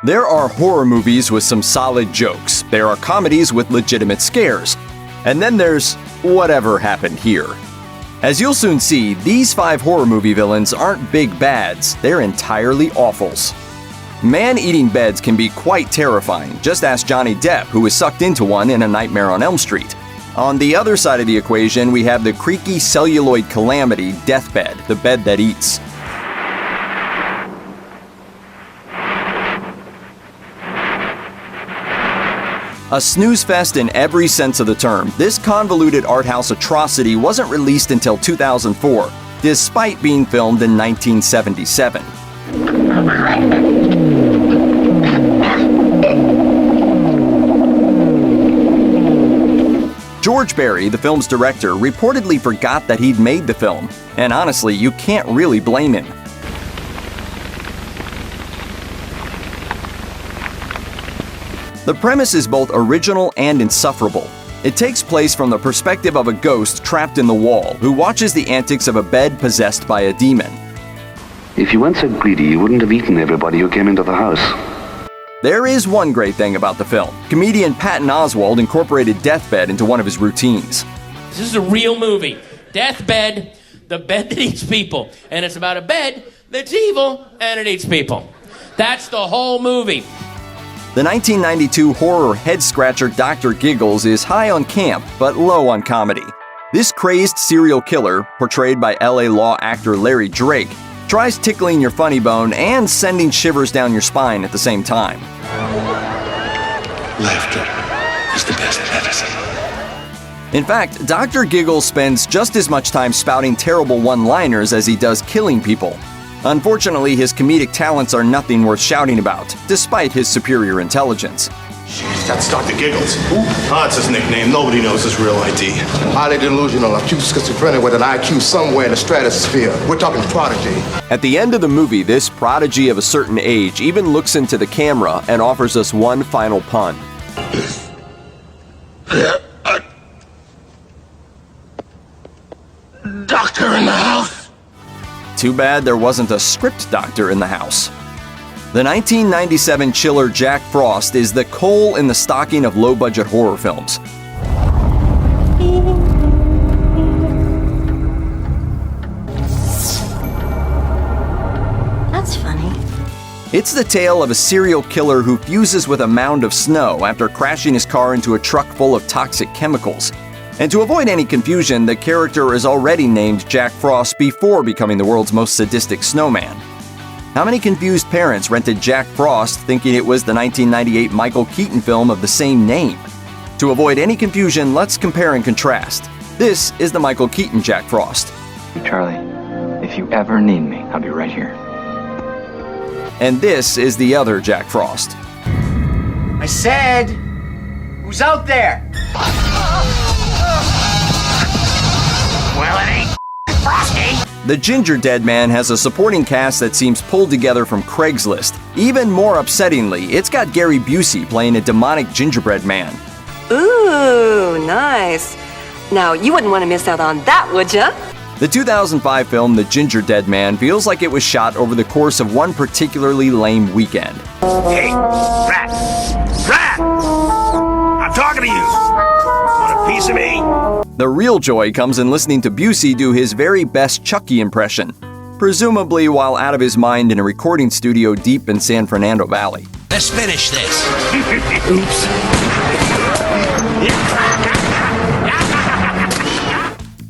There are horror movies with some solid jokes. There are comedies with legitimate scares. And then there's whatever happened here. As you'll soon see, these 5 horror movie villains aren't big bads, they're entirely awfuls. Man-eating beds can be quite terrifying. Just ask Johnny Depp, who was sucked into one in A Nightmare on Elm Street. On the other side of the equation, we have the creaky celluloid calamity, Deathbed, the bed that eats. A snooze fest in every sense of the term, this convoluted art house atrocity wasn't released until 2004, despite being filmed in 1977. George Barry, the film's director, reportedly forgot that he'd made the film, and honestly, you can't really blame him. The premise is both original and insufferable. It takes place from the perspective of a ghost trapped in the wall who watches the antics of a bed possessed by a demon. If you weren't so greedy, you wouldn't have eaten everybody who came into the house. There is one great thing about the film. Comedian Patton Oswalt incorporated Deathbed into one of his routines. This is a real movie. Deathbed, the bed that eats people. And it's about a bed that's evil and it eats people. That's the whole movie. The 1992 horror head-scratcher Dr. Giggles is high on camp, but low on comedy. This crazed serial killer, portrayed by LA Law actor Larry Drake, tries tickling your funny bone and sending shivers down your spine at the same time. Laughter is the best medicine. In fact, Dr. Giggles spends just as much time spouting terrible one-liners as he does killing people. Unfortunately, his comedic talents are nothing worth shouting about, despite his superior intelligence. That's Dr. Giggles. That's his nickname. Nobody knows his real ID. Highly delusional, acute schizophrenic with an IQ somewhere in the stratosphere. We're talking prodigy. At the end of the movie, this prodigy of a certain age even looks into the camera and offers us one final pun. Doctor in the house. Too bad there wasn't a script doctor in the house. The 1997 chiller Jack Frost is the coal in the stocking of low-budget horror films. That's funny. It's the tale of a serial killer who fuses with a mound of snow after crashing his car into a truck full of toxic chemicals. And to avoid any confusion, the character is already named Jack Frost before becoming the world's most sadistic snowman. How many confused parents rented Jack Frost thinking it was the 1998 Michael Keaton film of the same name? To avoid any confusion, let's compare and contrast. This is the Michael Keaton Jack Frost. Charlie, if you ever need me, I'll be right here. And this is the other Jack Frost. I said, who's out there? Well, it ain't Frosty. The Gingerdead Man has a supporting cast that seems pulled together from Craigslist. Even more upsettingly, it's got Gary Busey playing a demonic gingerbread man. Ooh, nice. Now, you wouldn't want to miss out on that, would ya? The 2005 film The Gingerdead Man feels like it was shot over the course of one particularly lame weekend. Hey, rat! Rat! I'm talking to you! Want a piece of me? The real joy comes in listening to Busey do his very best Chucky impression, presumably while out of his mind in a recording studio deep in San Fernando Valley. Let's finish this. Oops.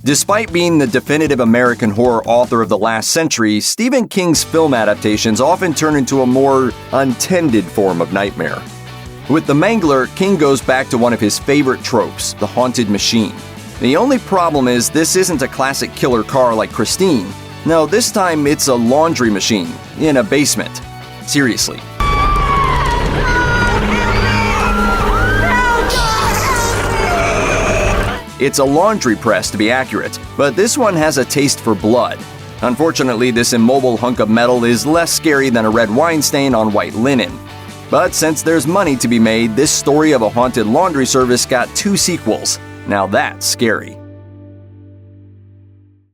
Despite being the definitive American horror author of the last century, Stephen King's film adaptations often turn into a more untended form of nightmare. With The Mangler, King goes back to one of his favorite tropes, the haunted machine. The only problem is this isn't a classic killer car like Christine. No, this time it's a laundry machine in a basement. Seriously. It's a laundry press to be accurate, but this one has a taste for blood. Unfortunately, this immobile hunk of metal is less scary than a red wine stain on white linen. But since there's money to be made, this story of a haunted laundry service got 2 sequels. Now that's scary.